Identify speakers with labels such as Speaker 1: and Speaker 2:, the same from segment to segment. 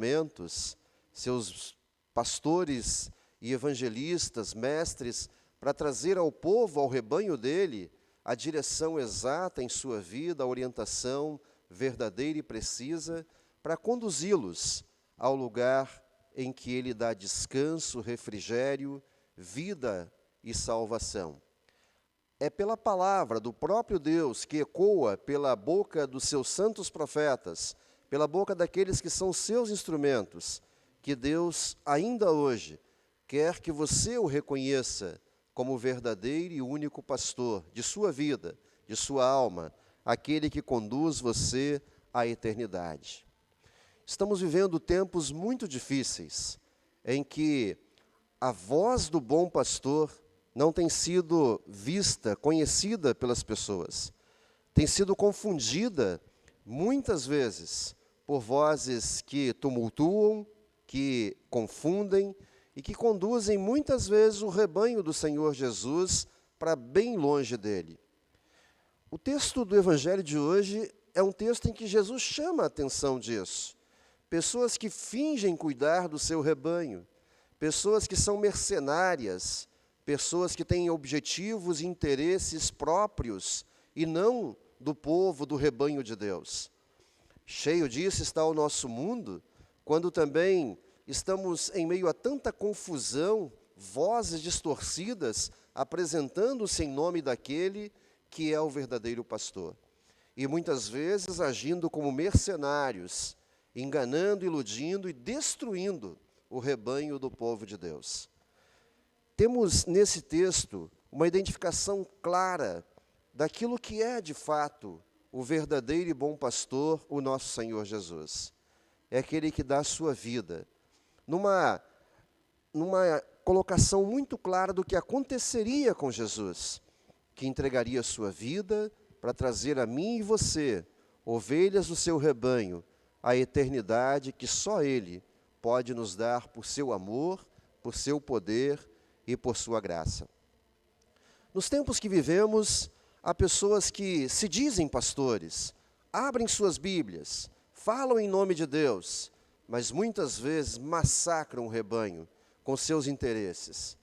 Speaker 1: instrumentos, seus pastores e evangelistas, mestres, para trazer ao povo, ao rebanho dele, a direção exata em sua vida, a orientação verdadeira e precisa, para conduzi-los ao lugar em que ele dá descanso, refrigério, vida e salvação. É pela palavra do próprio Deus que ecoa pela boca dos seus santos profetas, pela boca daqueles que são seus instrumentos, que Deus, ainda hoje, quer que você o reconheça como verdadeiro e único pastor de sua vida, de sua alma, aquele que conduz você à eternidade. Estamos vivendo tempos muito difíceis, em que a voz do bom pastor não tem sido vista, conhecida pelas pessoas. Tem sido confundida, muitas vezes, por vozes que tumultuam, que confundem e que conduzem, muitas vezes, o rebanho do Senhor Jesus para bem longe dele. O texto do Evangelho de hoje é um texto em que Jesus chama a atenção disso. Pessoas que fingem cuidar do seu rebanho, pessoas que são mercenárias, pessoas que têm objetivos e interesses próprios e não do povo, do rebanho de Deus. Cheio disso está o nosso mundo, quando também estamos em meio a tanta confusão, vozes distorcidas, apresentando-se em nome daquele que é o verdadeiro pastor. E muitas vezes agindo como mercenários, enganando, iludindo e destruindo o rebanho do povo de Deus. Temos nesse texto uma identificação clara daquilo que é de fato o verdadeiro e bom pastor, o nosso Senhor Jesus. É aquele que dá a sua vida, numa colocação muito clara do que aconteceria com Jesus, que entregaria a sua vida para trazer a mim e você, ovelhas do seu rebanho, a eternidade que só Ele pode nos dar por seu amor, por seu poder e por sua graça. Nos tempos que vivemos, há pessoas que se dizem pastores, abrem suas Bíblias, falam em nome de Deus, mas muitas vezes massacram o rebanho com seus interesses.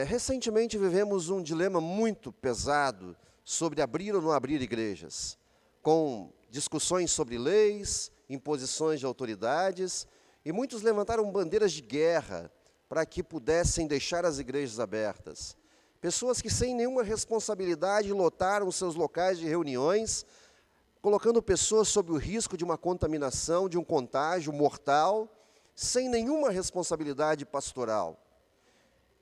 Speaker 1: Recentemente vivemos um dilema muito pesado sobre abrir ou não abrir igrejas, com discussões sobre leis, imposições de autoridades, e muitos levantaram bandeiras de guerra para que pudessem deixar as igrejas abertas. Pessoas que sem nenhuma responsabilidade lotaram seus locais de reuniões, colocando pessoas sob o risco de uma contaminação, de um contágio mortal, sem nenhuma responsabilidade pastoral.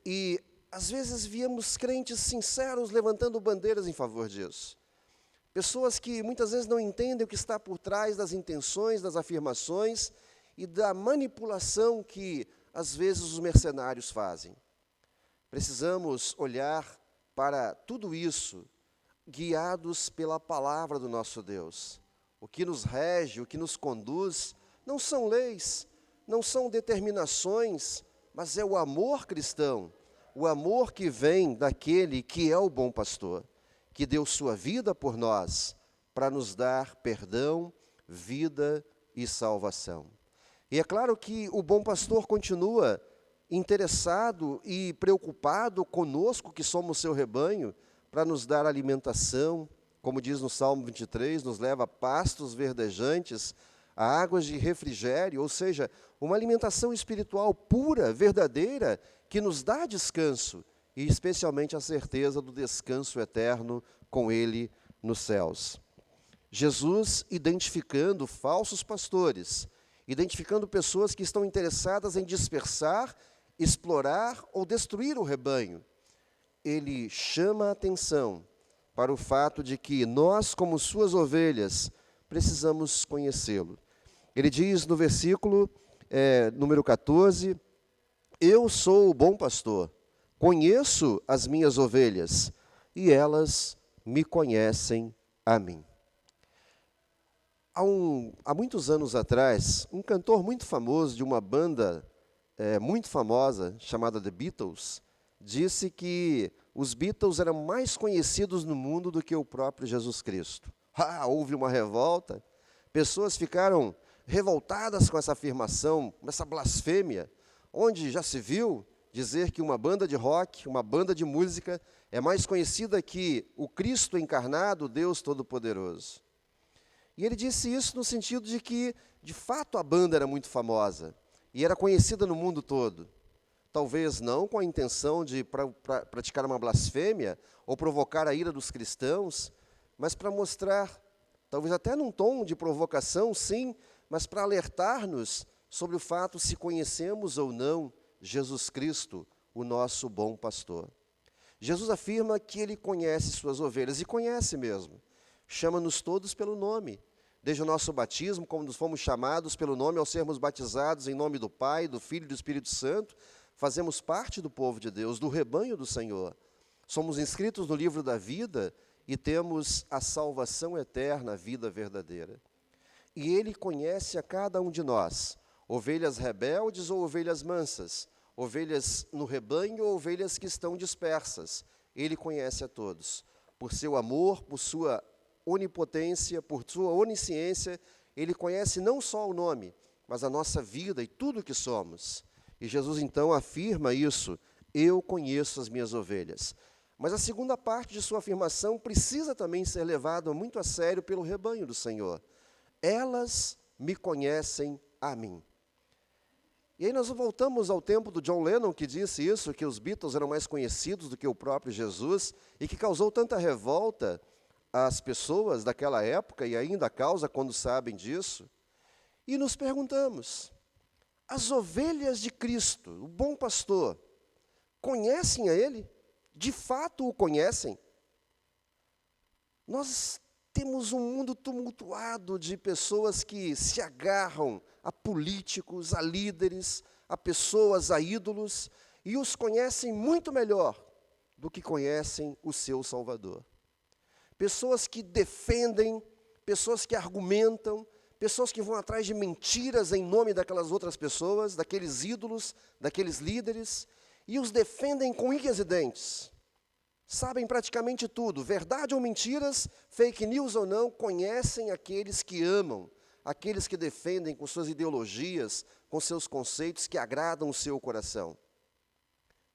Speaker 1: E, às vezes, víamos crentes sinceros levantando bandeiras em favor disso. Pessoas que muitas vezes não entendem o que está por trás das intenções, das afirmações e da manipulação que, às vezes, os mercenários fazem. Precisamos olhar para tudo isso, guiados pela palavra do nosso Deus. O que nos rege, o que nos conduz, não são leis, não são determinações, mas é o amor cristão, o amor que vem daquele que é o bom pastor, que deu sua vida por nós, para nos dar perdão, vida e salvação. E é claro que o bom pastor continua interessado e preocupado conosco, que somos seu rebanho, para nos dar alimentação, como diz no Salmo 23, nos leva a pastos verdejantes, a águas de refrigério, ou seja, uma alimentação espiritual pura, verdadeira, que nos dá descanso, e especialmente a certeza do descanso eterno com Ele nos céus. Jesus identificando falsos pastores, identificando pessoas que estão interessadas em dispersar, explorar ou destruir o rebanho. Ele chama a atenção para o fato de que nós, como suas ovelhas, precisamos conhecê-lo. Ele diz no versículo número 14, eu sou o bom pastor, conheço as minhas ovelhas e elas me conhecem a mim. Há muitos anos atrás, um cantor muito famoso de uma banda muito famosa, chamada The Beatles, disse que os Beatles eram mais conhecidos no mundo do que o próprio Jesus Cristo. Houve uma revolta, pessoas ficaram revoltadas com essa afirmação, com essa blasfêmia, onde já se viu dizer que uma banda de rock, uma banda de música, é mais conhecida que o Cristo encarnado, Deus Todo-Poderoso. E ele disse isso no sentido de que, de fato, a banda era muito famosa e era conhecida no mundo todo. Talvez não com a intenção de praticar uma blasfêmia ou provocar a ira dos cristãos, mas para mostrar, talvez até num tom de provocação, sim, mas para alertar-nos sobre o fato se conhecemos ou não Jesus Cristo, o nosso bom pastor. Jesus afirma que ele conhece suas ovelhas, e conhece mesmo. Chama-nos todos pelo nome. Desde o nosso batismo, como nos fomos chamados pelo nome ao sermos batizados em nome do Pai, do Filho e do Espírito Santo, fazemos parte do povo de Deus, do rebanho do Senhor. Somos inscritos no livro da vida e temos a salvação eterna, a vida verdadeira. E ele conhece a cada um de nós, ovelhas rebeldes ou ovelhas mansas, ovelhas no rebanho ou ovelhas que estão dispersas. Ele conhece a todos. Por seu amor, por sua onipotência, por sua onisciência, ele conhece não só o nome, mas a nossa vida e tudo o que somos. E Jesus então afirma isso: eu conheço as minhas ovelhas. Mas a segunda parte de sua afirmação precisa também ser levada muito a sério pelo rebanho do Senhor. Elas me conhecem a mim. E aí nós voltamos ao tempo do John Lennon, que disse isso, que os Beatles eram mais conhecidos do que o próprio Jesus, e que causou tanta revolta às pessoas daquela época, e ainda causa quando sabem disso. E nos perguntamos, as ovelhas de Cristo, o bom pastor, conhecem a Ele? De fato o conhecem? Nós temos um mundo tumultuado de pessoas que se agarram a políticos, a líderes, a pessoas, a ídolos, e os conhecem muito melhor do que conhecem o seu Salvador. Pessoas que defendem, pessoas que argumentam, pessoas que vão atrás de mentiras em nome daquelas outras pessoas, daqueles ídolos, daqueles líderes, e os defendem com unhas e dentes. Sabem praticamente tudo, verdade ou mentiras, fake news ou não, conhecem aqueles que amam, aqueles que defendem com suas ideologias, com seus conceitos que agradam o seu coração.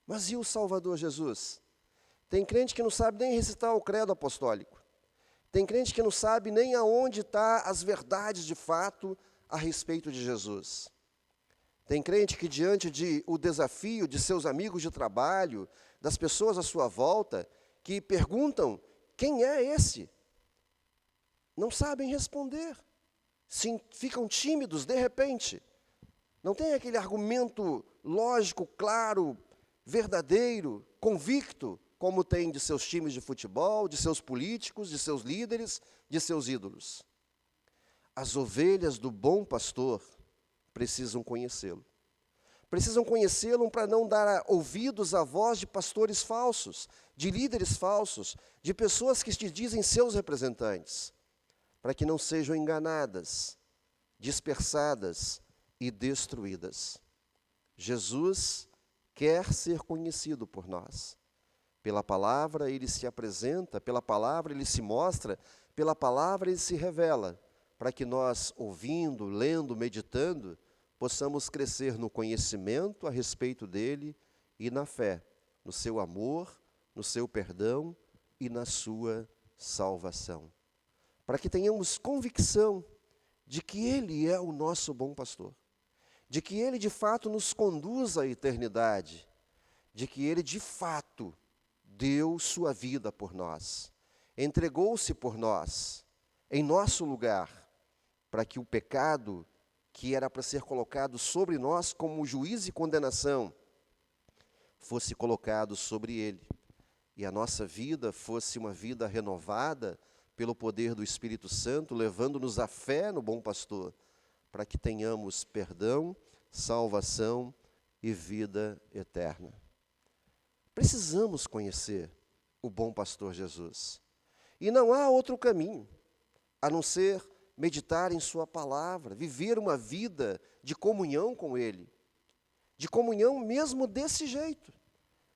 Speaker 1: Mas e o Salvador Jesus? Tem crente que não sabe nem recitar o credo apostólico. Tem crente que não sabe nem aonde estão as verdades de fato a respeito de Jesus. Tem crente que diante de o desafio de seus amigos de trabalho, das pessoas à sua volta, que perguntam, quem é esse? Não sabem responder. Sim, ficam tímidos de repente. Não tem aquele argumento lógico, claro, verdadeiro, convicto, como tem de seus times de futebol, de seus políticos, de seus líderes, de seus ídolos. As ovelhas do bom pastor precisam conhecê-lo. Precisam conhecê-lo para não dar ouvidos à voz de pastores falsos, de líderes falsos, de pessoas que te dizem seus representantes, para que não sejam enganadas, dispersadas e destruídas. Jesus quer ser conhecido por nós. Pela palavra ele se apresenta, pela palavra ele se mostra, pela palavra ele se revela, para que nós, ouvindo, lendo, meditando, possamos crescer no conhecimento a respeito dele e na fé, no seu amor, no seu perdão e na sua salvação. Para que tenhamos convicção de que ele é o nosso bom pastor, de que ele de fato nos conduz à eternidade, de que ele de fato deu sua vida por nós, entregou-se por nós, em nosso lugar, para que o pecado que era para ser colocado sobre nós como juízo e condenação, fosse colocado sobre ele, e a nossa vida fosse uma vida renovada pelo poder do Espírito Santo, levando-nos à fé no bom pastor, para que tenhamos perdão, salvação e vida eterna. Precisamos conhecer o bom pastor Jesus. E não há outro caminho, a não ser meditar em sua palavra, viver uma vida de comunhão com ele. De comunhão mesmo desse jeito.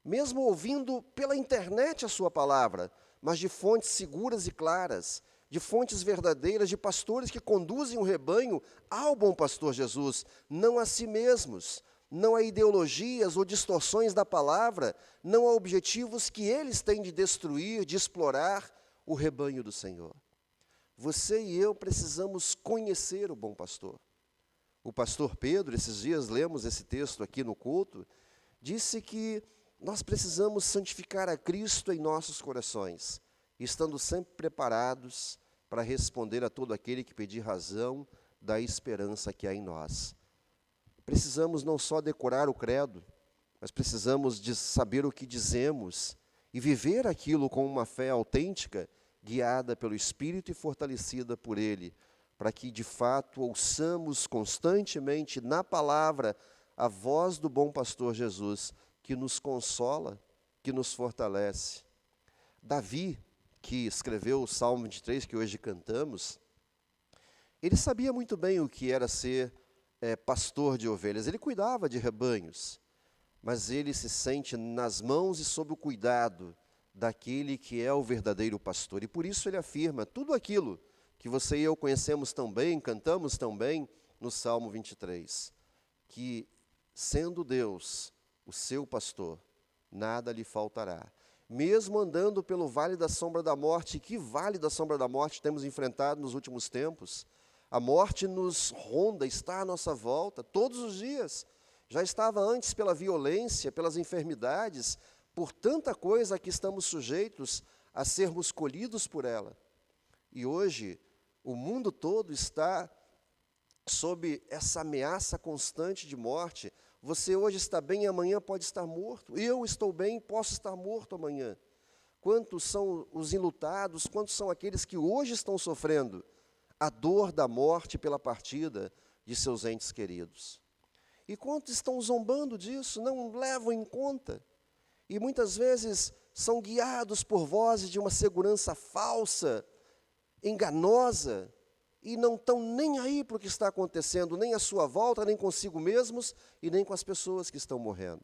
Speaker 1: Mesmo ouvindo pela internet a sua palavra, mas de fontes seguras e claras, de fontes verdadeiras, de pastores que conduzem o rebanho ao bom pastor Jesus, não a si mesmos, não a ideologias ou distorções da palavra, não a objetivos que eles têm de destruir, de explorar o rebanho do Senhor. Você e eu precisamos conhecer o bom pastor. O pastor Pedro, esses dias lemos esse texto aqui no culto, disse que nós precisamos santificar a Cristo em nossos corações, estando sempre preparados para responder a todo aquele que pedir razão da esperança que há em nós. Precisamos não só decorar o credo, mas precisamos de saber o que dizemos e viver aquilo com uma fé autêntica, guiada pelo Espírito e fortalecida por Ele, para que de fato ouçamos constantemente na palavra a voz do bom pastor Jesus, que nos consola, que nos fortalece. Davi, que escreveu o Salmo 23, que hoje cantamos, ele sabia muito bem o que era ser pastor de ovelhas. Ele cuidava de rebanhos, mas ele se sente nas mãos e sob o cuidado daquele que é o verdadeiro pastor. E por isso ele afirma tudo aquilo que você e eu conhecemos tão bem, cantamos tão bem no Salmo 23, que sendo Deus o seu pastor, nada lhe faltará. Mesmo andando pelo vale da sombra da morte, que vale da sombra da morte temos enfrentado nos últimos tempos? A morte nos ronda, está à nossa volta, todos os dias. Já estava antes pela violência, pelas enfermidades, por tanta coisa a que estamos sujeitos a sermos colhidos por ela. E hoje, o mundo todo está sob essa ameaça constante de morte. Você hoje está bem e amanhã pode estar morto. Eu estou bem e posso estar morto amanhã. Quantos são os enlutados, quantos são aqueles que hoje estão sofrendo a dor da morte pela partida de seus entes queridos? E quantos estão zombando disso, não levam em conta? E muitas vezes são guiados por vozes de uma segurança falsa, enganosa, e não estão nem aí para o que está acontecendo, nem à sua volta, nem consigo mesmos, e nem com as pessoas que estão morrendo.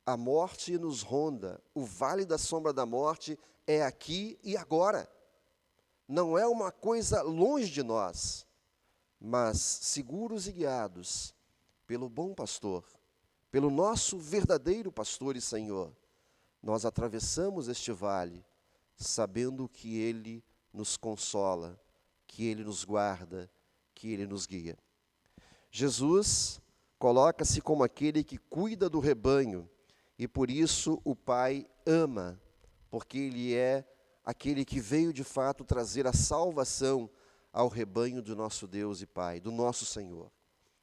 Speaker 1: A morte nos ronda, o vale da sombra da morte é aqui e agora. Não é uma coisa longe de nós, mas seguros e guiados pelo bom pastor, pelo nosso verdadeiro pastor e Senhor, nós atravessamos este vale, sabendo que Ele nos consola, que Ele nos guarda, que Ele nos guia. Jesus coloca-se como aquele que cuida do rebanho, e por isso o Pai ama, porque Ele é aquele que veio de fato trazer a salvação ao rebanho do nosso Deus e Pai, do nosso Senhor.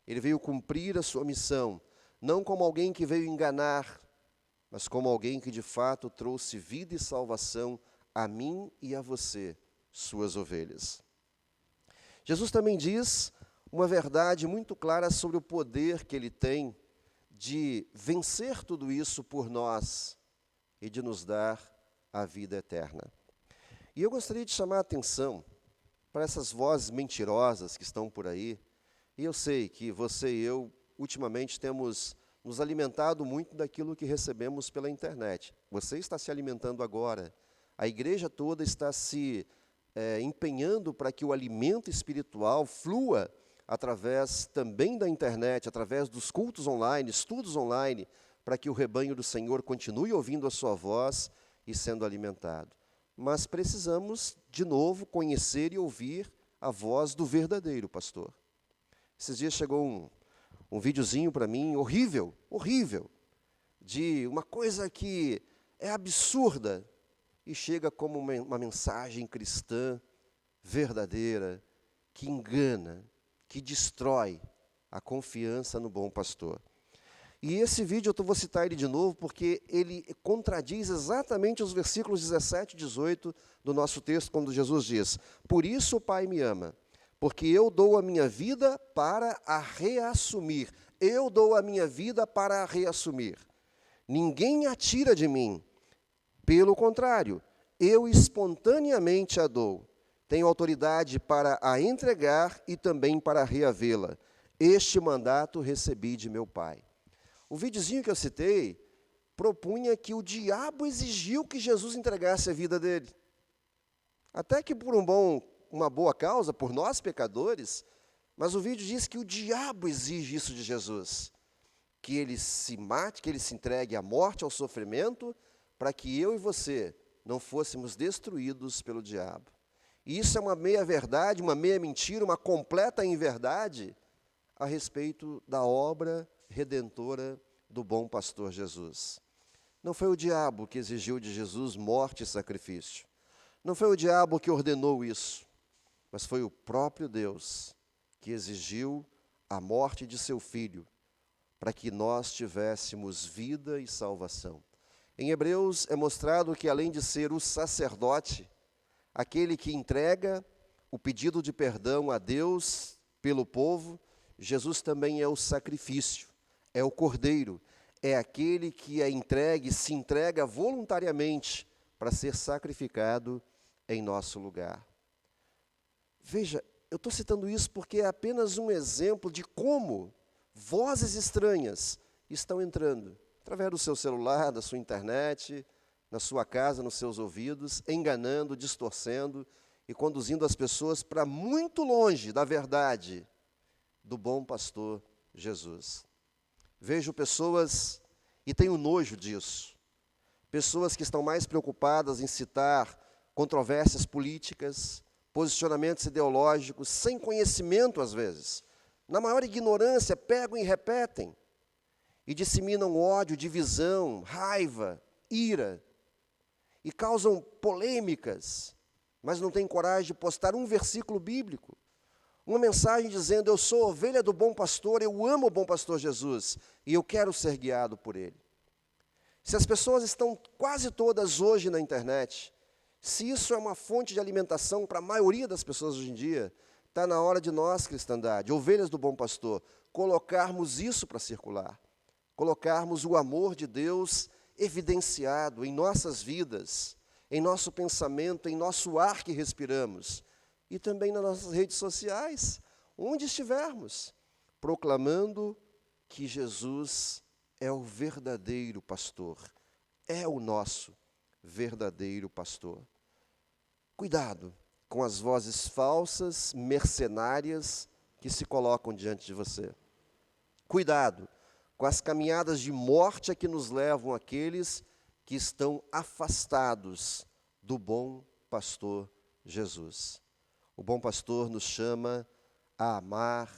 Speaker 1: Ele veio cumprir a sua missão, não como alguém que veio enganar, mas como alguém que de fato trouxe vida e salvação a mim e a você, suas ovelhas. Jesus também diz uma verdade muito clara sobre o poder que Ele tem de vencer tudo isso por nós e de nos dar a vida eterna. E eu gostaria de chamar a atenção para essas vozes mentirosas que estão por aí. E eu sei que você e eu, ultimamente, temos nos alimentado muito daquilo que recebemos pela internet. Você está se alimentando agora. A igreja toda está se empenhando para que o alimento espiritual flua através também da internet, através dos cultos online, estudos online, para que o rebanho do Senhor continue ouvindo a sua voz e sendo alimentado. Mas precisamos, de novo, conhecer e ouvir a voz do verdadeiro pastor. Esses dias chegou um videozinho para mim, horrível, de uma coisa que é absurda, e chega como uma mensagem cristã verdadeira, que engana, que destrói a confiança no bom pastor. E esse vídeo eu vou citar ele de novo, porque ele contradiz exatamente os versículos 17 e 18 do nosso texto, quando Jesus diz: por isso o Pai me ama, porque eu dou a minha vida para a reassumir. Eu dou a minha vida para a reassumir. Ninguém a tira de mim. Pelo contrário, eu espontaneamente a dou. Tenho autoridade para a entregar e também para reavê-la. Este mandato recebi de meu Pai. O videozinho que eu citei propunha que o diabo exigiu que Jesus entregasse a vida dele. Até que por uma boa causa, por nós pecadores, mas o vídeo diz que o diabo exige isso de Jesus, que ele se mate, que ele se entregue à morte, ao sofrimento, para que eu e você não fôssemos destruídos pelo diabo. E isso é uma meia-verdade, uma meia-mentira, uma completa inverdade a respeito da obra redentora do bom pastor Jesus. Não foi o diabo que exigiu de Jesus morte e sacrifício. Não foi o diabo que ordenou isso, mas foi o próprio Deus que exigiu a morte de seu Filho, para que nós tivéssemos vida e salvação. Em Hebreus é mostrado que, além de ser o sacerdote, aquele que entrega o pedido de perdão a Deus pelo povo, Jesus também é o sacrifício, é o cordeiro, é aquele que se entrega voluntariamente para ser sacrificado em nosso lugar. Veja, eu estou citando isso porque é apenas um exemplo de como vozes estranhas estão entrando através do seu celular, da sua internet, na sua casa, nos seus ouvidos, enganando, distorcendo e conduzindo as pessoas para muito longe da verdade do bom pastor Jesus. Vejo pessoas, e tenho nojo disso, pessoas que estão mais preocupadas em citar controvérsias políticas, posicionamentos ideológicos, sem conhecimento às vezes, na maior ignorância, pegam e repetem, e disseminam ódio, divisão, raiva, ira, e causam polêmicas, mas não têm coragem de postar um versículo bíblico, uma mensagem dizendo: eu sou ovelha do bom pastor, eu amo o bom pastor Jesus, e eu quero ser guiado por ele. Se as pessoas estão quase todas hoje na internet, se isso é uma fonte de alimentação para a maioria das pessoas hoje em dia, está na hora de nós, cristandade, ovelhas do bom pastor, colocarmos isso para circular, colocarmos o amor de Deus evidenciado em nossas vidas, em nosso pensamento, em nosso ar que respiramos, e também nas nossas redes sociais, onde estivermos, proclamando que Jesus é o verdadeiro pastor, é o nosso verdadeiro pastor. Cuidado com as vozes falsas, mercenárias, que se colocam diante de você. Cuidado com as caminhadas de morte a que nos levam aqueles que estão afastados do bom pastor Jesus. O bom pastor nos chama a amar,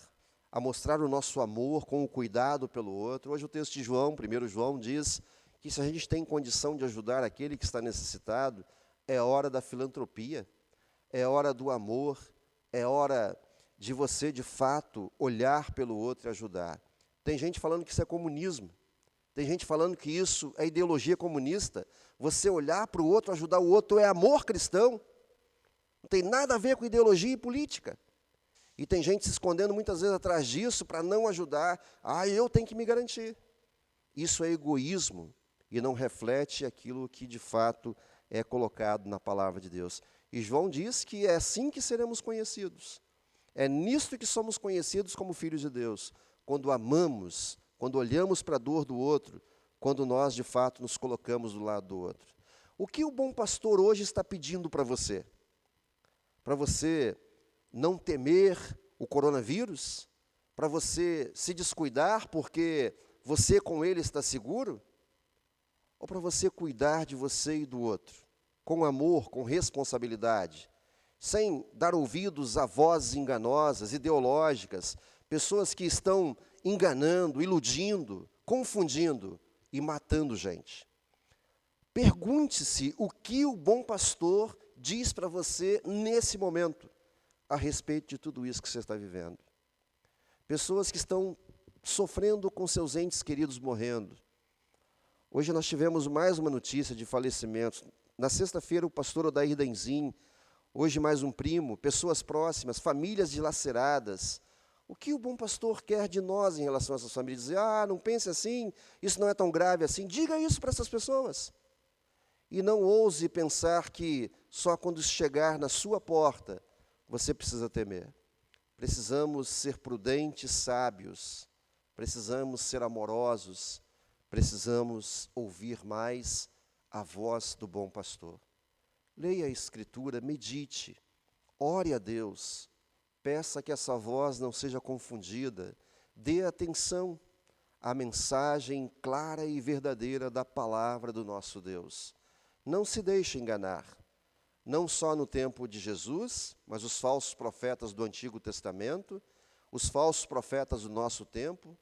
Speaker 1: a mostrar o nosso amor com o cuidado pelo outro. Hoje o texto de João, 1 João, diz que se a gente tem condição de ajudar aquele que está necessitado, é hora da filantropia, é hora do amor, é hora de você, de fato, olhar pelo outro e ajudar. Tem gente falando que isso é comunismo, tem gente falando que isso é ideologia comunista. Você olhar para o outro, ajudar o outro, é amor cristão. Não tem nada a ver com ideologia e política. E tem gente se escondendo muitas vezes atrás disso para não ajudar. Eu tenho que me garantir. Isso é egoísmo e não reflete aquilo que de fato é colocado na palavra de Deus. E João diz que é assim que seremos conhecidos. É nisto que somos conhecidos como filhos de Deus. Quando amamos, quando olhamos para a dor do outro, quando nós de fato nos colocamos do lado do outro. O que o bom pastor hoje está pedindo para você? Para você não temer o coronavírus? Para você se descuidar porque você com ele está seguro? Ou para você cuidar de você e do outro, com amor, com responsabilidade, sem dar ouvidos a vozes enganosas, ideológicas, pessoas que estão enganando, iludindo, confundindo e matando gente? Pergunte-se o que o bom pastor diz para você nesse momento, a respeito de tudo isso que você está vivendo. Pessoas que estão sofrendo com seus entes queridos morrendo. Hoje nós tivemos mais uma notícia de falecimentos. Na sexta-feira, o pastor Odair Denzin, hoje mais um primo, pessoas próximas, famílias dilaceradas. O que o bom pastor quer de nós em relação a essas famílias? Dizer: não pense assim, isso não é tão grave assim. Diga isso para essas pessoas. E não ouse pensar que só quando chegar na sua porta você precisa temer. Precisamos ser prudentes, sábios. Precisamos ser amorosos. Precisamos ouvir mais a voz do bom pastor. Leia a Escritura, medite, ore a Deus, peça que essa voz não seja confundida, dê atenção à mensagem clara e verdadeira da palavra do nosso Deus. Não se deixe enganar, não só no tempo de Jesus, mas os falsos profetas do Antigo Testamento, os falsos profetas do nosso tempo,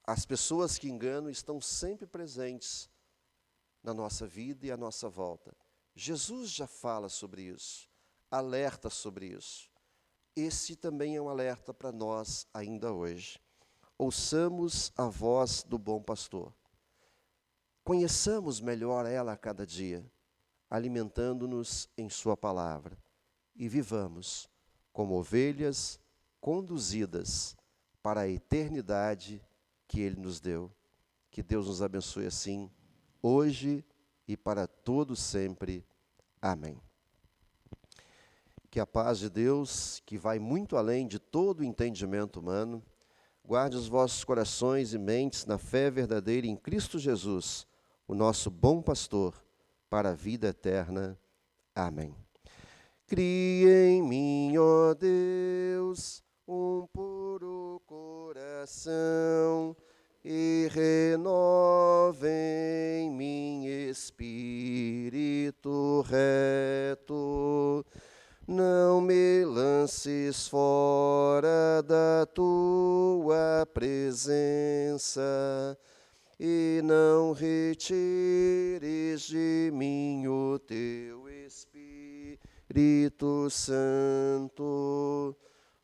Speaker 1: as pessoas que enganam estão sempre presentes na nossa vida e à nossa volta. Jesus já fala sobre isso, alerta sobre isso. Esse também é um alerta para nós ainda hoje. Ouçamos a voz do bom pastor. Conheçamos melhor ela a cada dia, alimentando-nos em sua palavra. E vivamos como ovelhas conduzidas para a eternidade que Ele nos deu. Que Deus nos abençoe assim, hoje e para todo sempre. Amém. Que a paz de Deus, que vai muito além de todo o entendimento humano, guarde os vossos corações e mentes na fé verdadeira em Cristo Jesus, o nosso bom pastor, para a vida eterna. Amém. Cria em mim, ó Deus, um puro coração, e renova em mim espírito reto. Não me lances fora da tua presença, e não retires de mim o teu Espírito Santo.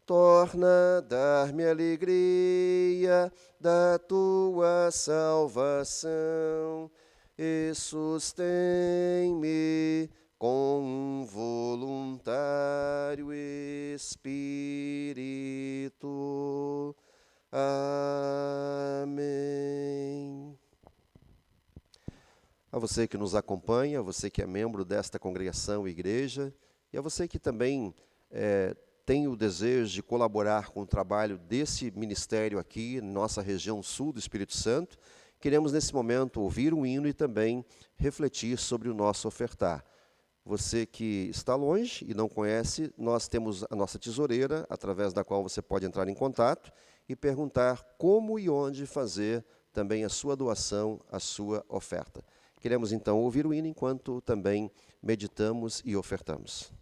Speaker 1: Torna a dar-me alegria da tua salvação, e sustém-me com um voluntário espírito. Amém. A você que nos acompanha, a você que é membro desta congregação e igreja, e a você que também tem o desejo de colaborar com o trabalho desse ministério aqui, na nossa região sul do Espírito Santo, queremos nesse momento ouvir um hino e também refletir sobre o nosso ofertar. Você que está longe e não conhece, nós temos a nossa tesoureira, através da qual você pode entrar em contato e perguntar como e onde fazer também a sua doação, a sua oferta. Queremos então ouvir o hino enquanto também meditamos e ofertamos.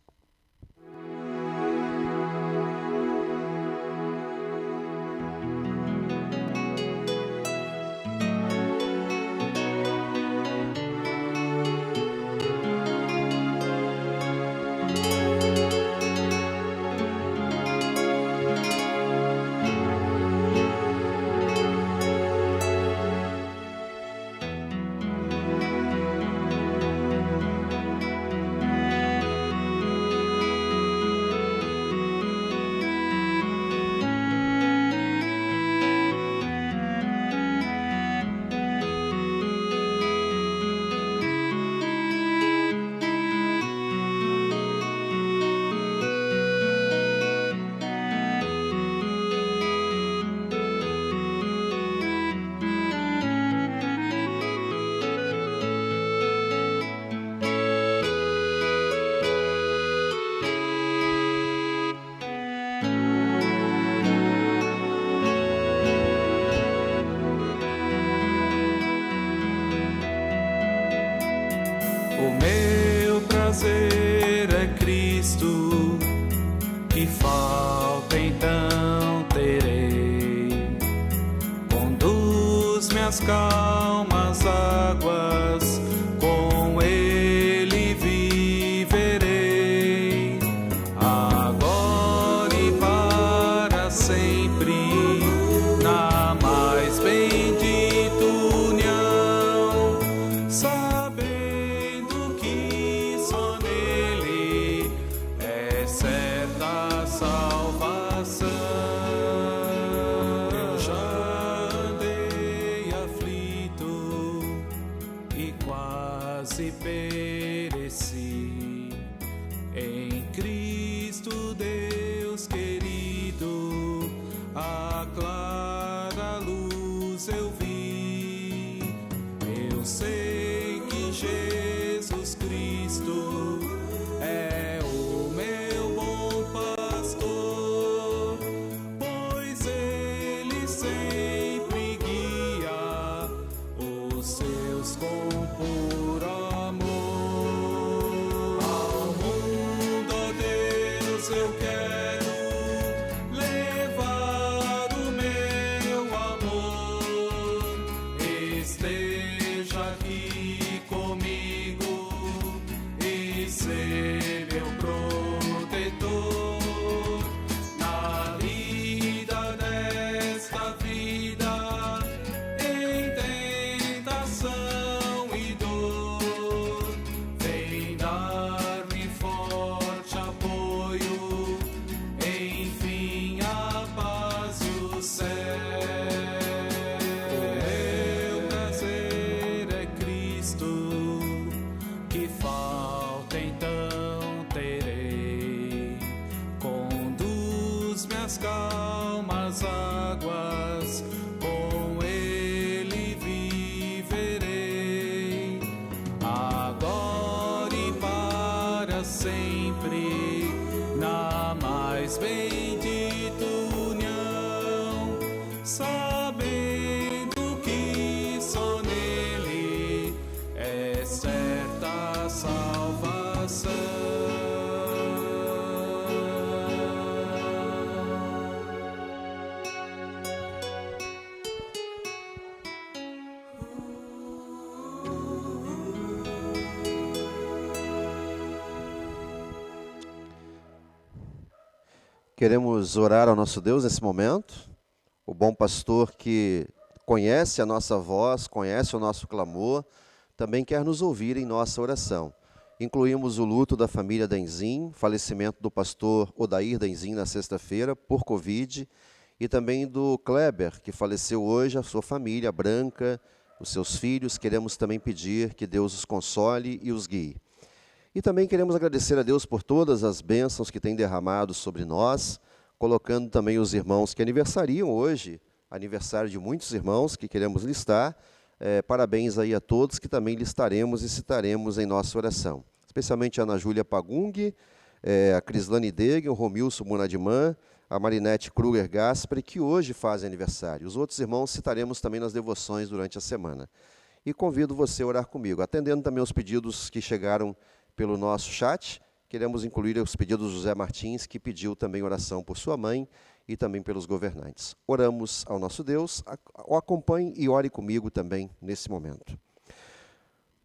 Speaker 2: O meu prazer é Cristo, que falta então terei. Conduz-me às calmas águas, com Ele viverei, agora e para sempre, na mais bendita união, sabendo que só nele é certa a salvação. Eu já andei aflito e quase pereci, em Cristo Deus querido, a clara luz eu vi. Eu sei que Jesus Cristo sabendo que só nele é certa a salvação.
Speaker 1: Queremos orar ao nosso Deus nesse momento, o bom pastor que conhece a nossa voz, conhece o nosso clamor, também quer nos ouvir em nossa oração. Incluímos o luto da família Denzin, falecimento do pastor Odair Denzin na sexta-feira por Covid, e também do Kleber, que faleceu hoje, a sua família, a Branca, os seus filhos. Queremos também pedir que Deus os console e os guie. E também queremos agradecer a Deus por todas as bênçãos que tem derramado sobre nós, colocando também os irmãos que aniversariam hoje, aniversário de muitos irmãos que queremos listar. Parabéns aí a todos que também listaremos e citaremos em nossa oração. Especialmente a Ana Júlia Pagung, a Crislane Degen, o Romilson Munadiman, a Marinete Kruger Gaspari, que hoje fazem aniversário. Os outros irmãos citaremos também nas devoções durante a semana. E convido você a orar comigo, atendendo também aos pedidos que chegaram pelo nosso chat. Queremos incluir os pedidos do José Martins, que pediu também oração por sua mãe e também pelos governantes. Oramos ao nosso Deus, o acompanhe e ore comigo também nesse momento.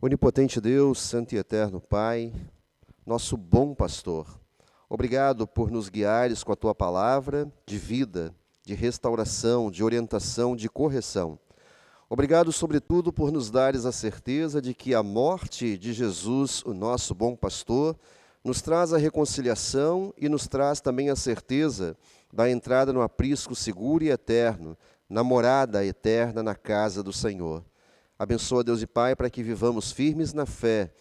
Speaker 1: Onipotente Deus, santo e eterno Pai, nosso bom pastor, obrigado por nos guiares com a Tua palavra de vida, de restauração, de orientação, de correção. Obrigado, sobretudo, por nos dares a certeza de que a morte de Jesus, o nosso bom pastor, nos traz a reconciliação e nos traz também a certeza da entrada no aprisco seguro e eterno, na morada eterna na casa do Senhor. Abençoa, Deus e Pai, para que vivamos firmes na fé,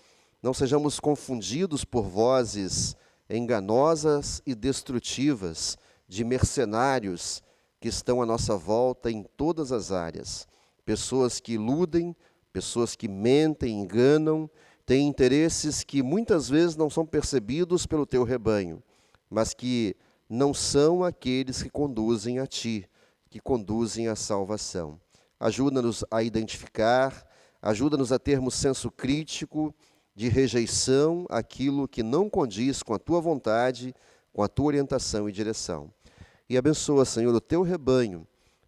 Speaker 1: não sejamos confundidos por vozes enganosas e destrutivas de mercenários que estão à nossa volta em todas as áreas. Pessoas que iludem, pessoas que mentem, enganam, têm interesses que muitas vezes não são percebidos pelo teu rebanho, mas que não são aqueles que conduzem a ti, que conduzem à salvação. Ajuda-nos a identificar, ajuda-nos a termos senso crítico de rejeição àquilo que não condiz com a tua vontade, com a tua orientação e direção. E abençoa, Senhor, o teu rebanho,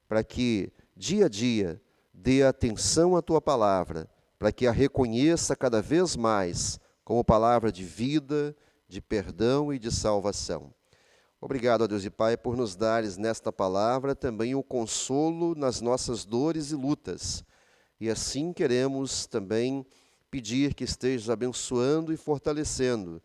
Speaker 1: para que dia a dia dê atenção à tua palavra, para que a reconheça cada vez mais como palavra de vida, de perdão e de salvação. Obrigado, ó Deus e Pai, por nos dares nesta palavra também o consolo nas nossas dores e lutas. E assim queremos também pedir que estejas abençoando e fortalecendo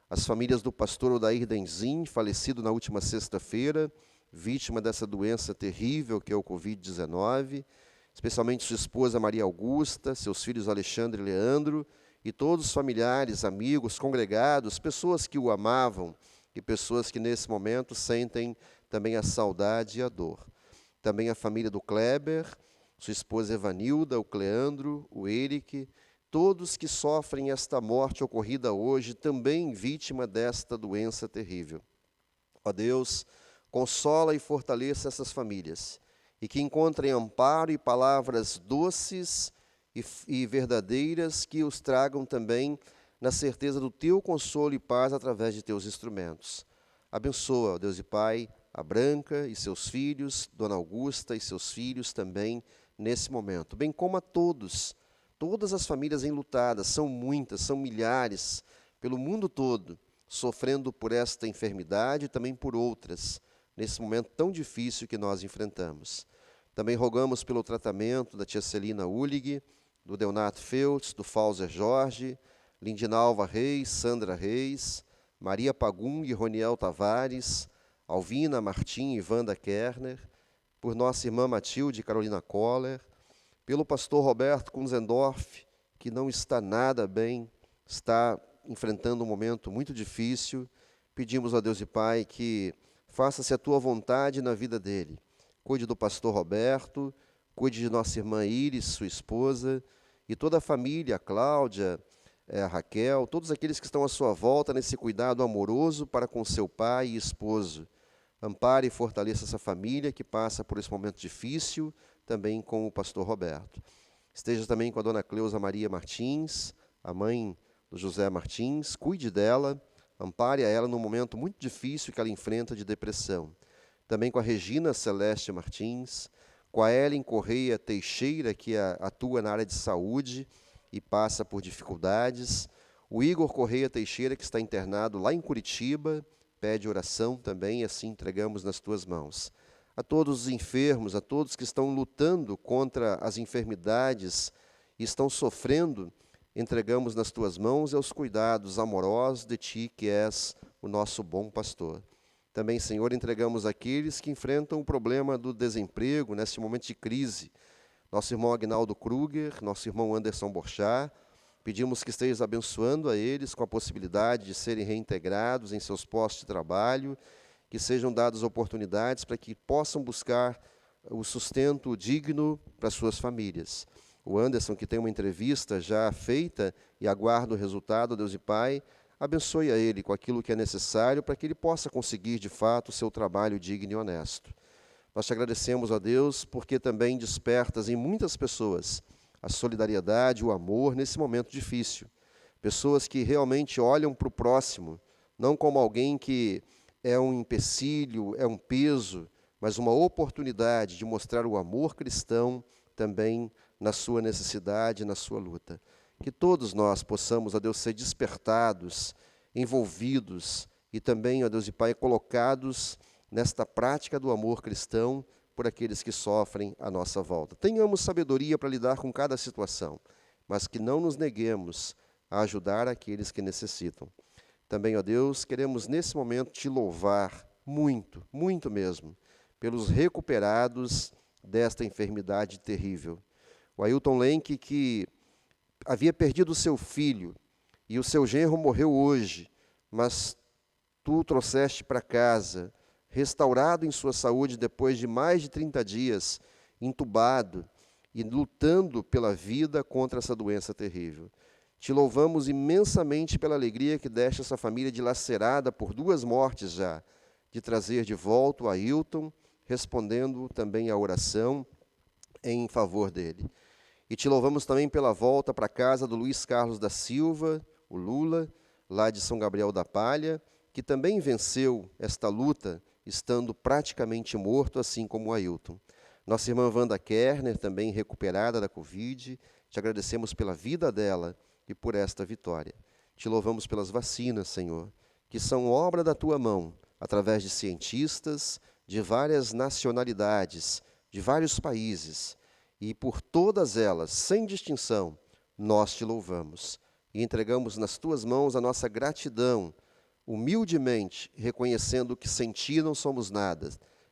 Speaker 1: as famílias do pastor Odair Denzin, falecido na última sexta-feira, vítima dessa doença terrível que é o Covid-19, especialmente sua esposa Maria Augusta, seus filhos Alexandre e Leandro, e todos os familiares, amigos, congregados, pessoas que o amavam e pessoas que nesse momento sentem também a saudade e a dor. Também a família do Kleber, sua esposa Evanilda, o Cleandro, o Eric, todos que sofrem esta morte ocorrida hoje, também vítima desta doença terrível. Ó Deus, consola e fortaleça essas famílias, e que encontrem amparo e palavras doces e verdadeiras que os tragam também na certeza do teu consolo e paz através de teus instrumentos. Abençoa, ó Deus e Pai, a Branca e seus filhos, Dona Augusta e seus filhos também nesse momento, bem como a todas as famílias enlutadas, são muitas, são milhares, pelo mundo todo, sofrendo por esta enfermidade e também por outras, nesse momento tão difícil que nós enfrentamos. Também rogamos pelo tratamento da tia Celina Ulig, do Deonato Feltz, do Fauser Jorge, Lindinalva Reis, Sandra Reis, Maria Pagung e Roniel Tavares, Alvina, Martim e Wanda Kerner, por nossa irmã Matilde Carolina Koller, pelo pastor Roberto Kunzendorf, que não está nada bem, está enfrentando um momento muito difícil. Pedimos a Deus e Pai que faça-se a tua vontade na vida dele. Cuide do pastor Roberto, cuide de nossa irmã Iris, sua esposa, e toda a família, a Cláudia, a Raquel, todos aqueles que estão à sua volta nesse cuidado amoroso para com seu pai e esposo. Ampare e fortaleça essa família que passa por esse momento difícil, também com o pastor Roberto. Esteja também com a dona Cleusa Maria Martins, a mãe do José Martins. Cuide dela, ampare a ela num momento muito difícil que ela enfrenta de depressão. Também com a Regina Celeste Martins, com a Ellen Correia Teixeira, que atua na área de saúde e passa por dificuldades. O Igor Correia Teixeira, que está internado lá em Curitiba, pede oração também, assim entregamos nas tuas mãos. A todos os enfermos, a todos que estão lutando contra as enfermidades e estão sofrendo, entregamos nas tuas mãos e aos cuidados amorosos de ti, que és o nosso bom pastor. Também, Senhor, entregamos aqueles que enfrentam o problema do desemprego neste momento de crise. Nosso irmão Agnaldo Kruger, nosso irmão Anderson Borchá, pedimos que estejas abençoando a eles com a possibilidade de serem reintegrados em seus postos de trabalho, que sejam dadas oportunidades para que possam buscar o sustento digno para suas famílias. O Anderson, que tem uma entrevista já feita e aguarda o resultado, Deus e Pai, abençoe a ele com aquilo que é necessário para que ele possa conseguir, de fato, o seu trabalho digno e honesto. Nós te agradecemos, ó Deus, porque também despertas em muitas pessoas a solidariedade, o amor nesse momento difícil. Pessoas que realmente olham para o próximo, não como alguém que é um empecilho, é um peso, mas uma oportunidade de mostrar o amor cristão também na sua necessidade, na sua luta. Que todos nós possamos, ó Deus, ser despertados, envolvidos e também, ó Deus e Pai, colocados nesta prática do amor cristão por aqueles que sofrem à nossa volta. Tenhamos sabedoria para lidar com cada situação, mas que não nos neguemos a ajudar aqueles que necessitam. Também, ó Deus, queremos nesse momento te louvar muito, muito mesmo, pelos recuperados desta enfermidade terrível. O Ailton Lenk, que havia perdido o seu filho, e o seu genro morreu hoje, mas tu o trouxeste para casa, restaurado em sua saúde depois de mais de 30 dias, entubado e lutando pela vida contra essa doença terrível. Te louvamos imensamente pela alegria que deste essa família dilacerada por 2 mortes já, de trazer de volta o Ailton, respondendo também à oração em favor dele. E te louvamos também pela volta para a casa do Luiz Carlos da Silva, o Lula, lá de São Gabriel da Palha, que também venceu esta luta, estando praticamente morto, assim como o Ailton. Nossa irmã Wanda Kerner, também recuperada da Covid, te agradecemos pela vida dela e por esta vitória. Te louvamos pelas vacinas, Senhor, que são obra da tua mão, através de cientistas de várias nacionalidades, de vários países, e por todas elas, sem distinção, nós te louvamos e entregamos nas tuas mãos a nossa gratidão, humildemente, reconhecendo que sem ti não somos nada,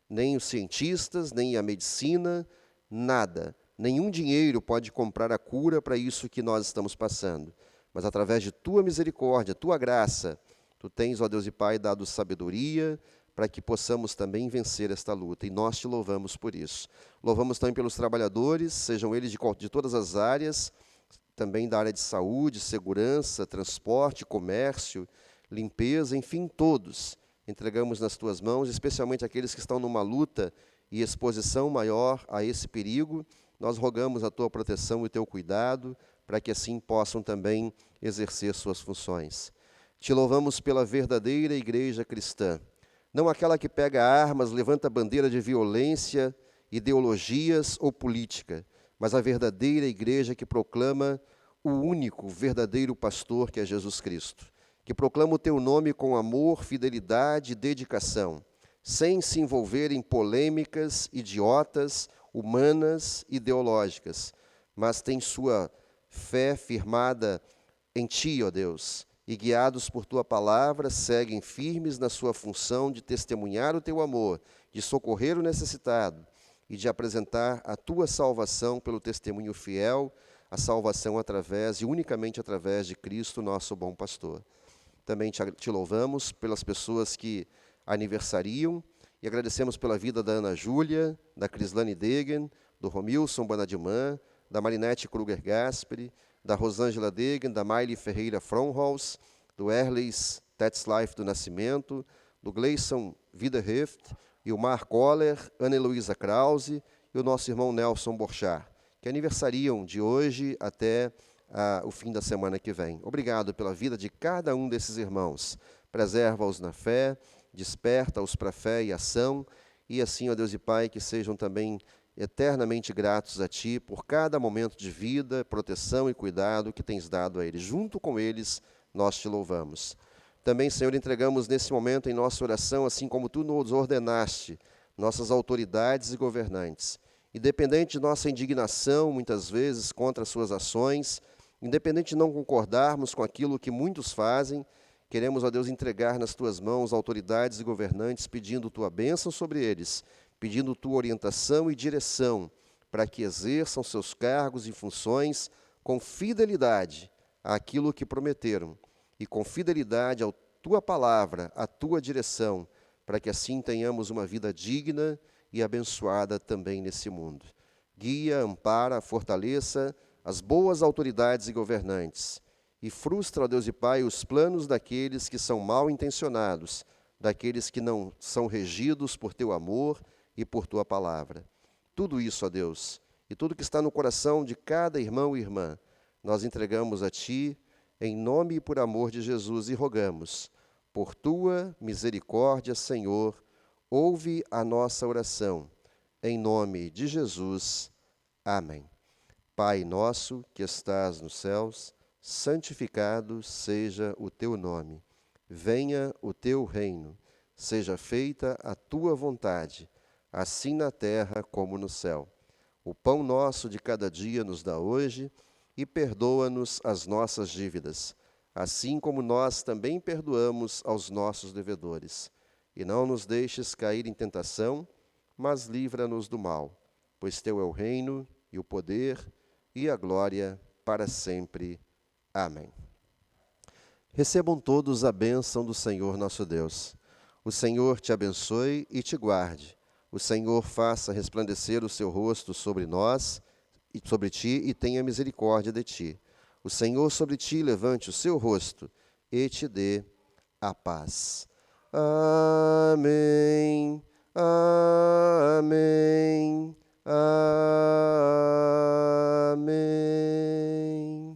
Speaker 1: nem os cientistas, nem a medicina, nada. Nenhum dinheiro pode comprar a cura para isso que nós estamos passando. Mas através de tua misericórdia, tua graça, tu tens, ó Deus e Pai, dado sabedoria para que possamos também vencer esta luta. E nós te louvamos por isso. Louvamos também pelos trabalhadores, sejam eles de todas as áreas, também da área de saúde, segurança, transporte, comércio, limpeza, enfim, todos. Entregamos nas tuas mãos, especialmente aqueles que estão numa luta e exposição maior a esse perigo. Nós rogamos a tua proteção e o teu cuidado, para que assim possam também exercer suas funções. Te louvamos pela verdadeira igreja cristã, não aquela que pega armas, levanta bandeira de violência, ideologias ou política, mas a verdadeira igreja que proclama o único verdadeiro pastor, que é Jesus Cristo, que proclama o teu nome com amor, fidelidade e dedicação, sem se envolver em polêmicas idiotas, humanas, ideológicas, mas tem sua fé firmada em ti, ó Deus, e guiados por tua palavra, seguem firmes na sua função de testemunhar o teu amor, de socorrer o necessitado e de apresentar a tua salvação pelo testemunho fiel, a salvação através e unicamente através de Cristo, nosso bom pastor. Também te louvamos pelas pessoas que aniversariam e agradecemos pela vida da Ana Júlia, da Crislane Degen, do Romilson Bonadiman, da Marinete Kruger Gasperi, da Rosângela Degen, da Miley Ferreira Fromhaus, do Erleis Tetzlaif do Nascimento, do Gleison Wiederheft, e o Mark Koller, Ana Heloísa Krause e o nosso irmão Nelson Borchardt, que aniversariam de hoje até o fim da semana que vem. Obrigado pela vida de cada um desses irmãos. Preserva-os na fé, desperta-os para a fé e ação, e assim, ó Deus e Pai, que sejam também eternamente gratos a Ti por cada momento de vida, proteção e cuidado que tens dado a eles. Junto com eles, nós Te louvamos. Também, Senhor, entregamos nesse momento em nossa oração, assim como Tu nos ordenaste, nossas autoridades e governantes. Independente de nossa indignação, muitas vezes, contra as suas ações, independente de não concordarmos com aquilo que muitos fazem, queremos, ó Deus, entregar nas Tuas mãos autoridades e governantes, pedindo Tua bênção sobre eles, pedindo Tua orientação e direção, para que exerçam seus cargos e funções com fidelidade àquilo que prometeram, e com fidelidade à Tua palavra, à Tua direção, para que assim tenhamos uma vida digna e abençoada também nesse mundo. Guia, ampara, fortaleça as boas autoridades e governantes, e frustra, ó Deus e Pai, os planos daqueles que são mal intencionados, daqueles que não são regidos por Teu amor e por Tua palavra. Tudo isso, ó Deus, e tudo que está no coração de cada irmão e irmã, nós entregamos a Ti, em nome e por amor de Jesus, e rogamos, por Tua misericórdia, Senhor, ouve a nossa oração, em nome de Jesus. Amém. Pai nosso que estás nos céus, santificado seja o Teu nome. Venha o Teu reino, seja feita a Tua vontade, assim na terra como no céu. O pão nosso de cada dia nos dá hoje, e perdoa-nos as nossas dívidas, assim como nós também perdoamos aos nossos devedores. E não nos deixes cair em tentação, mas livra-nos do mal, pois Teu é o reino, e o poder, e a glória para sempre. Amém. Recebam todos a bênção do Senhor nosso Deus. O Senhor te abençoe e te guarde. O Senhor faça resplandecer o seu rosto sobre nós, e sobre ti, e tenha misericórdia de ti. O Senhor sobre ti levante o seu rosto e te dê a paz. Amém. Amém. Amém.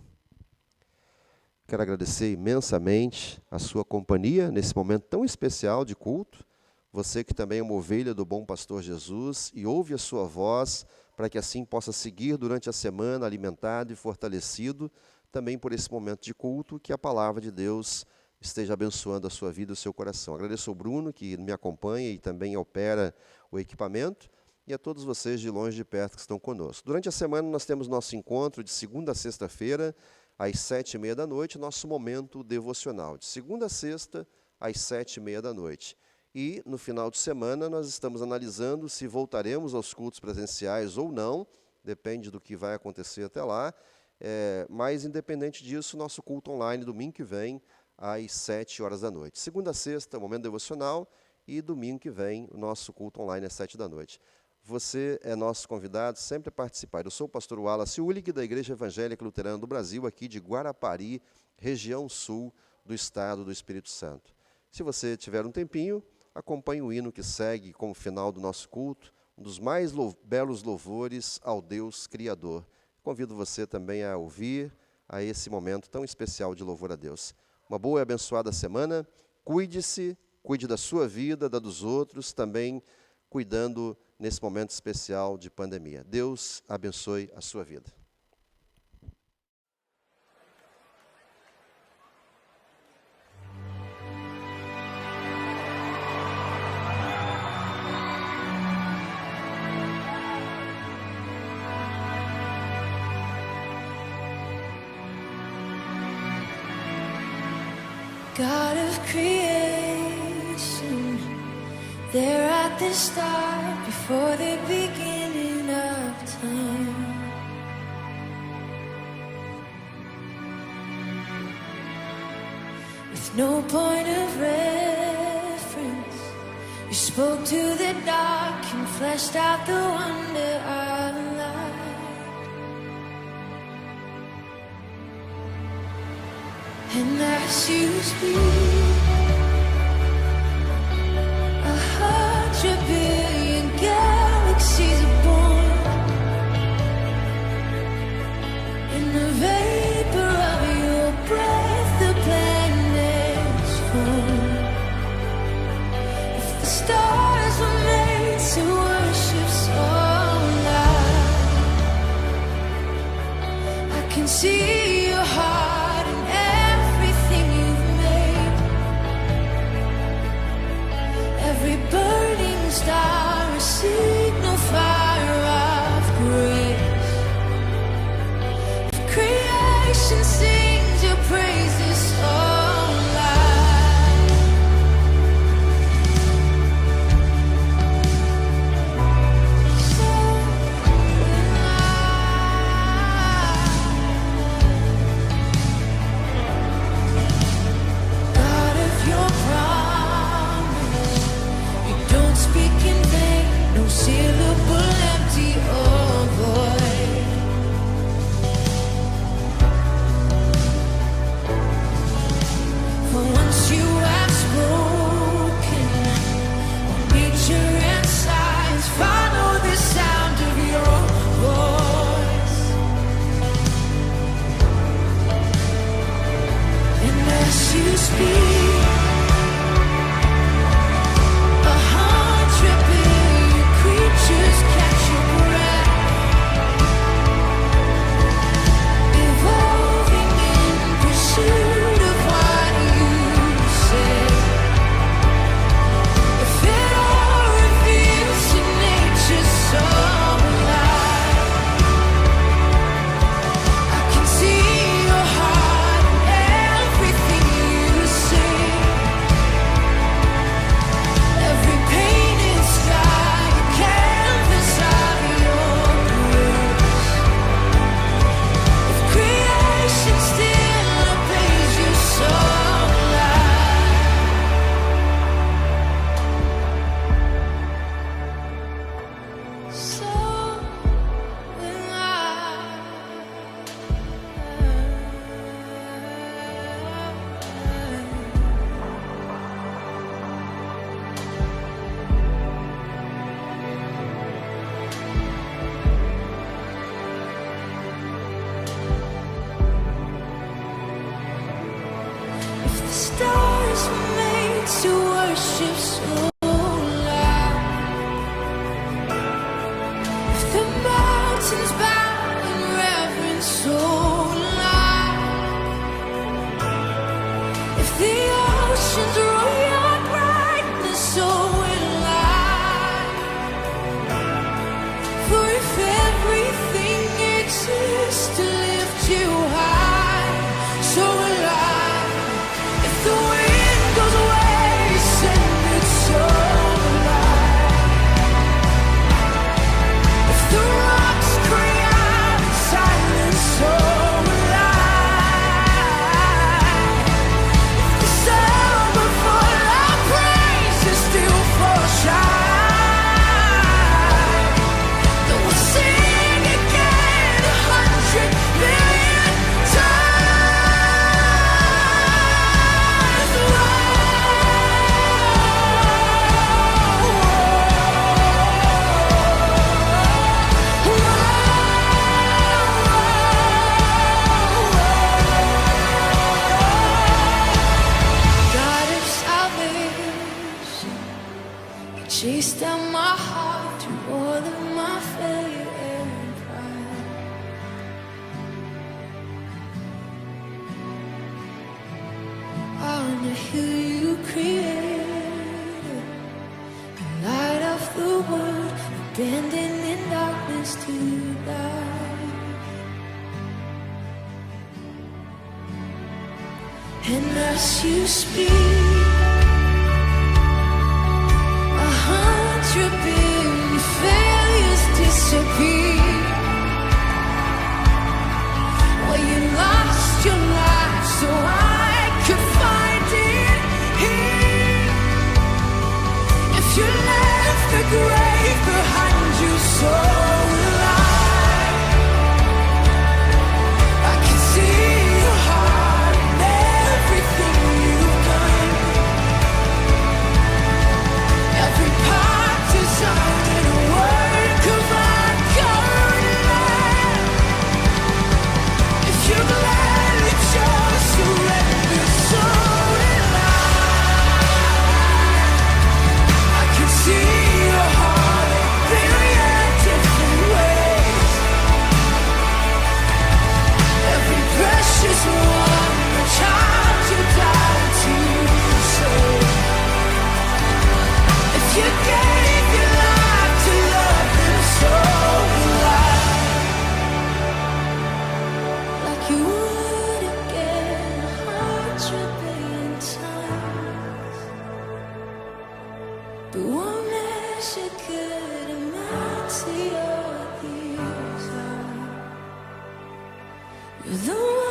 Speaker 1: Quero agradecer imensamente a sua companhia nesse momento tão especial de culto. Você que também é uma ovelha do bom pastor Jesus e ouve a sua voz, para que assim possa seguir durante a semana alimentado e fortalecido também por esse momento de culto, que a palavra de Deus esteja abençoando a sua vida e o seu coração. Agradeço ao Bruno, que me acompanha e também opera o equipamento, e a todos vocês de longe e de perto que estão conosco. Durante a semana nós temos nosso encontro de segunda a sexta-feira, às 7h30 da noite, nosso momento devocional, de segunda a sexta, às 7h30 da noite. E, no final de semana, nós estamos analisando se voltaremos aos cultos presenciais ou não, depende do que vai acontecer até lá, mas, independente disso, nosso culto online, domingo que vem, às 7h da noite. Segunda a sexta, momento devocional, e domingo que vem, o nosso culto online às 7h da noite. Você é nosso convidado sempre a participar. Eu sou o pastor Wallace Ulig, da Igreja Evangélica Luterana do Brasil, aqui de Guarapari, região sul do estado do Espírito Santo. Se você tiver um tempinho, acompanhe o hino que segue como final do nosso culto, um dos mais belos louvores ao Deus Criador. Convido você também a ouvir a esse momento tão especial de louvor a Deus. Uma boa e abençoada semana. Cuide-se, cuide da sua vida, da dos outros, também cuidando nesse momento especial de pandemia. Deus abençoe a sua vida.
Speaker 3: God of creation, there at the start, before the beginning of time. With no point of reference, you spoke to the dark and fleshed out the wonder of light. And as you speak, can see your heart in everything you've made. Every burning star, a signal fire of grace. If creation sings your praises so loud, so God of your promise, you don't speak in vain, no syllable empty or void. For once you have spoken, all nature and science follow the sound of your voice. And as you speak, 100 billion creatures catch your breath, evolving in pursuit of what you say. If it all reveals in nature so alive, I can see your heart in everything you say. Every painted sky, a canvas of your grace. If creation still obeys you so loud, so will if the stars were made to worship so loud, if the mountains bow in reverence so loud, if the oceans roar your brightness, so will I. For if everything exists to lift you high, so will I. If the wind goes away, send it so alive. If the rocks cry out in silence, so alive. If the sound will fall, our praises still fall shine. Then we'll sing again 100 billion God of salvation, you chased down my heart through all of my failure and pride. On the hill you created, the light of the world, abandoned in darkness to die. And as you speak, 100 billion failures disappear. Well, you lost your life so I could find it here. If you left the grave behind you so alive, I can see your heart in everything you've done. You're the